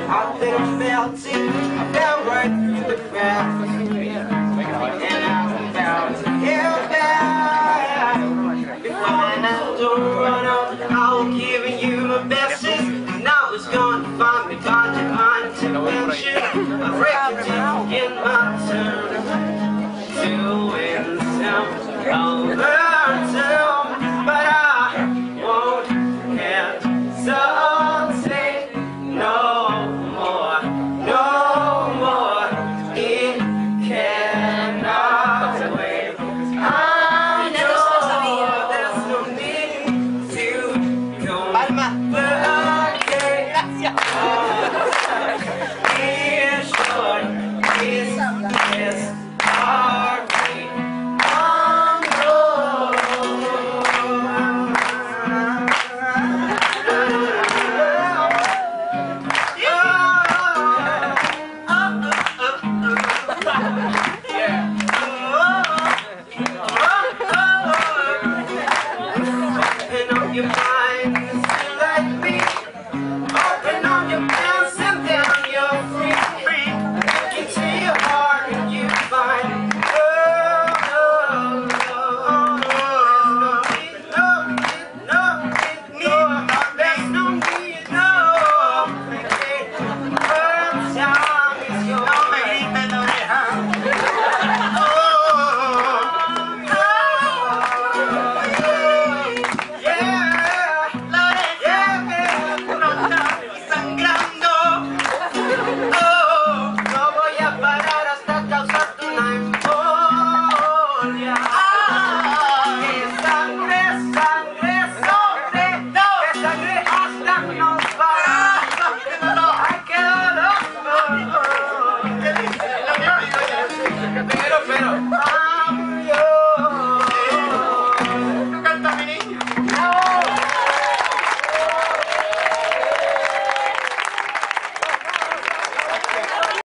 heart that I'm melting, I fell right through the cracks, and I'm about to get back. If I don't run out, I'll give you my bestest, and I was gonna find me by divine intervention. I reckon to get my turn to win some over.